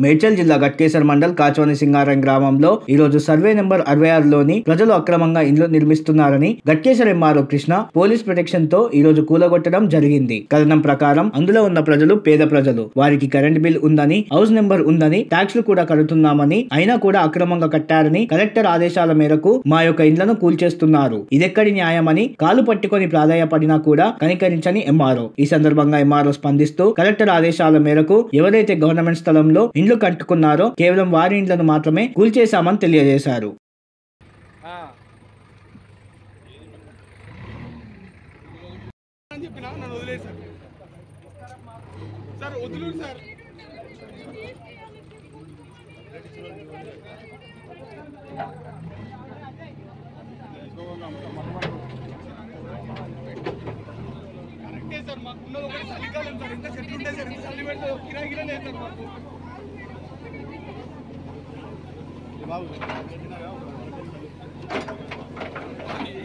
మేడ్చల్ జిల్లా గట్కేసర్ మండల్ కాచవని సింగారం గ్రామంలో ఈ రోజు సర్వే నెంబర్ 66లోని ప్రజలు అక్రమంగా ఇండ్లు నిర్మిస్తున్నారని Ghatkesar MRO Krishna police protection తో ఈ రోజు కూలగొట్టడం జరిగింది. కథనం ప్రకారం అందులో ఉన్న ప్రజలు పేద ప్రజలు, వారికి కరెంట్ బిల్ ఉందని, హౌస్ నెంబర్ ఉందని, ట్యాక్స్లు కూడా కడుతున్నామని, అయినా కూడా అక్రమంగా కట్టారని కలెక్టర్ ఆదేశాల మేరకు మా యొక్క ఇండ్లను కూల్చేస్తున్నారు. ఇదెక్కడి న్యాయమని కాలు పట్టుకొని ప్రాధాయపడినా కూడా కనికరించని ఎంఆర్ఓ. ఈ సందర్భంగా ఎంఆర్ఓ స్పందిస్తూ కలెక్టర్ ఆదేశాల మేరకు ఎవరైతే గవర్నమెంట్ స్థలంలో ఇండ్లు కట్టుకున్నారో కేవలం వారి ఇండ్లను మాత్రమే కూల్చేశామని తెలియజేశారు. సార్ మాకు ఉన్నది ఒకటి చలికాలం సార్, ఇంకా చెట్లు ఉంటాయి సార్, ఇంకా చల్లి పెడితే కిరాయిగా లేదు సార్ మాకు.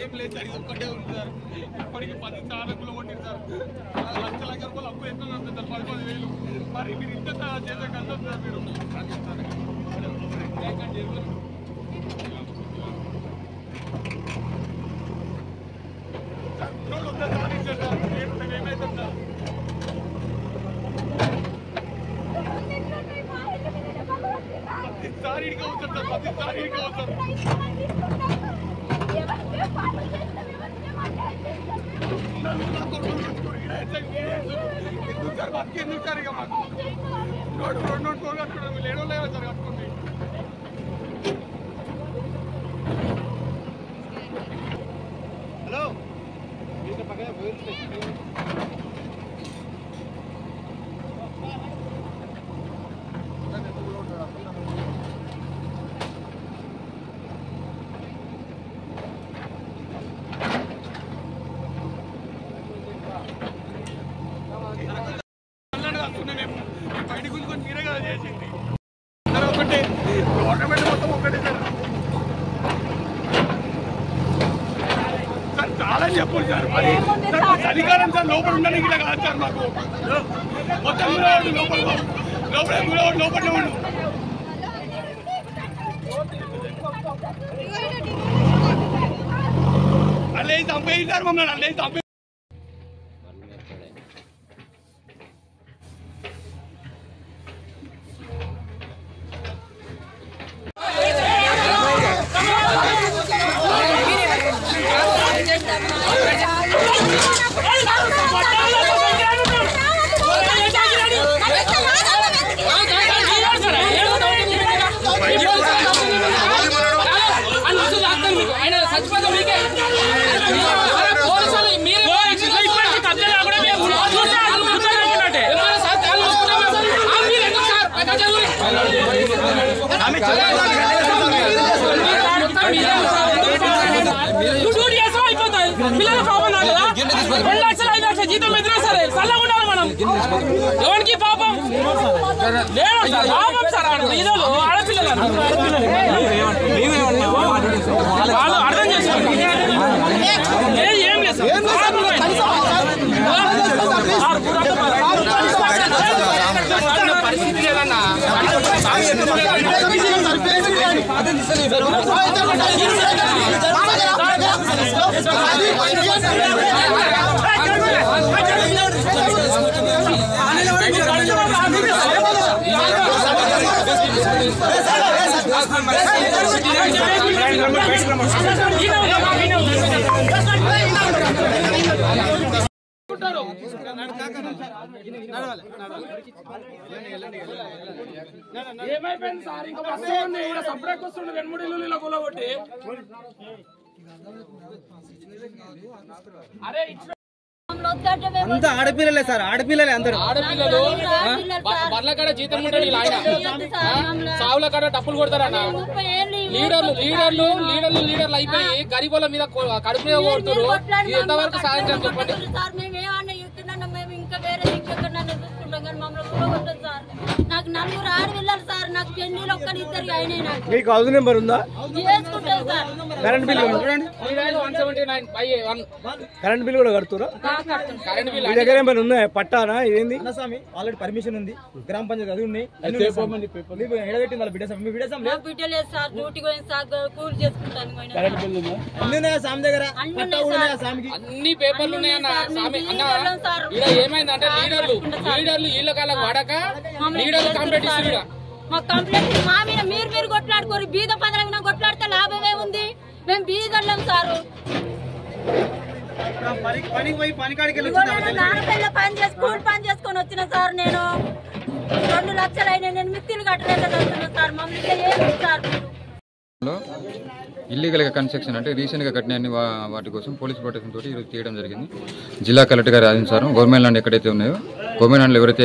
ఏం లేదు సార్, ఇది ఒక్కటే ఉంది సార్. ఇప్పటికి 10 సార్లు కొట్టింది సార్. లక్ష రూపాయలు అప్పు ఎక్కడ ఉంటుంది సార్, 10,000. మరి మీరు ఇంత చేసే కష్టం సార్ మీరు. హలో బయట గుంజుకొని మీరే కదా చేసింది. ఒకటే గవర్నమెంట్ మొత్తం ఒకటే సార్. సార్ చాలా చెప్పండి సార్, మరి సార్ చలికాలం సార్ లోపల ఉండడానికి ఇలా కాదు సార్. మాకు మొత్తం లోపల లోపల ఉండు. అల్లే చంపేయి సార్ మమ్మల్ని, అల్లే చంపే. జీతం ఎదురా సరే చల్లగా ఉండాలి మనం. ఎవరికి పాపం లేదు పాపం సార్, ఆడపిల్లలు వాళ్ళు అర్థం చేసుకోండి. ఏం లేదు పరిస్థితి లేదన్నా. ఏమైపోయింది సార్, ఇంకా వస్తుంది సపరేట్ వస్తుంది 2-3 ఇల్లు ఇలా కూలగొట్టి. అరే అంతా ఆడపిల్లలే సార్, ఆడపిల్లలే అందరూ ఆడపిల్లలు. బర్ల కాడ జీతం ఉంటాడు ఇలా, ఆయన సావుల కాడ డబ్బులు కొడతారన్న. లీడర్లు అయిపోయి గరీబుల మీద కడుపు మీద కొడుతున్నారు. ఇది ఎంతవరకు సాధించాలి చెప్పండి. నాకు 4 ఆడపిల్లలు సార్, నాకు పెళ్లిలో ఒక్కరిద్దరు అయినాయి నాకు మీకు హౌస్ నెంబర్ ఉందా? చేసుకుంటాను సార్. కరెంట్ బిల్ చూడండి, కరెంట్ బిల్ కూడా కడుతురా? మీ దగ్గర ఏమైనా ఉన్నాయా? పట్టానా ఏంది? ఆల్రెడీ పర్మిషన్ ఉంది, గ్రామ పంచాయతీ అది ఉన్నాయి. బిడ్డలేదు సార్, డ్యూటీ పోయింది సార్, కూలి చేసుకుంటాను. అన్ని పేపర్లు ఉన్నాయన్న స్వామి. ఏమైందంటే లీడర్లు వీళ్ళ కాళ్ళకు వాడక లీడర్లు కంప్లైంట్ ఇస్తున్నారు. మా కంప్లైంట్ మా మీద మీరు కొట్లాడుకోరు. బీద పదల మీద కొట్లాడితే లాభమే ఉంది. మేము బీదళ్ళం సారు. నాన్నపల్లి పని చేసి కూలి పని చేసుకొని వచ్చిన సార్. నేను 2 లక్షలు అయినా నేను మిత్తిలు కట్టలేక సార్. మమ్మల్ని ఏమి సార్ ఇల్లీగల్ గా కన్స్ట్రక్షన్ అంటే రీసెంట్ గా కట్టిన వాటి కోసం పోలీస్ ప్రొటెక్షన్ తోటి ఈరోజు తీయడం జరిగింది. జిల్లా కలెక్టర్ గారి ఆదేశానుసారం గవర్నమెంట్ ల్యాండ్ ఎక్కడైతే ఉన్నాయో, గవర్నమెంట్ ల్యాండ్లో ఎవరైతే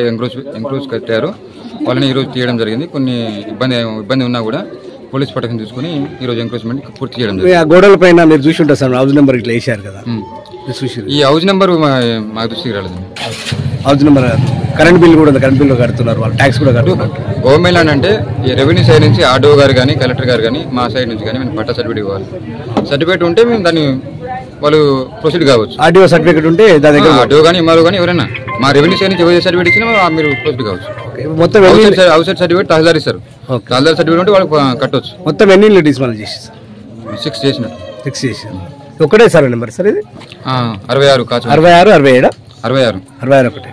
ఎంక్రోచ్ కట్టారో వాళ్ళని ఈరోజు తీయడం జరిగింది. కొన్ని ఇబ్బంది ఉన్నా కూడా పోలీస్ ప్రొటెక్షన్ తీసుకుని ఈరోజు ఎంక్రోచ్మెంట్ పూర్తి చేయడం జరిగింది. గోడల పైన మీరు చూసి ఉంటారు సార్, హౌస్ నెంబర్ ఇట్లా వేసారు కదా. ఈ హౌస్ నెంబర్ మా దృష్టికి రాలేదు. హౌస్ నెంబర్, కరెంట్ బిల్ కూడా ఉంది, కరెంట్ బిల్ కడుతున్నారు వాళ్ళు, ట్యాక్స్ కూడా కడుతున్నారు. గవర్నమెంట్ ల్యాండ్ అంటే ఈ రెవెన్యూ సైడ్ నుంచి ఆర్డీఓ గారు కానీ కలెక్టర్ గారు కానీ మా సైడ్ నుంచి కానీ మేము పట్టా సర్టిఫికేట్ ఇవ్వాలి. సర్టిఫికేట్ ఉంటే మేము దాన్ని వాళ్ళు ప్రొసీడ్ కావచ్చు. ఆర్డీఓ సర్టిఫికేట్ ఉంటే దాని దగ్గర ఆర్డీఓ కానీ ఎంఆర్ఓ కానీ ఎవరైనా మా రెవెన్యూ సైడ్ నుంచి ఎవరైతే సర్టిఫికేట్ ఇచ్చినా మీరు ప్రొసీడ్ కావచ్చు. మొత్తం హౌస్ సైడ్ సర్టిఫికేట్ తహసీల్దార్ ఇస్తారు. తహసీల్దార్ సర్టిఫికేట్ ఉంటే వాళ్ళకి కట్టవచ్చు. మొత్తం ఎన్ని ఇల్లు డిస్మాల్ చేసి 6 చేసినట్టు. 6 చేసి ఒకటే సార్ నెంబర్ సార్ ఇది 66 66 67 66 66 ఒకటే.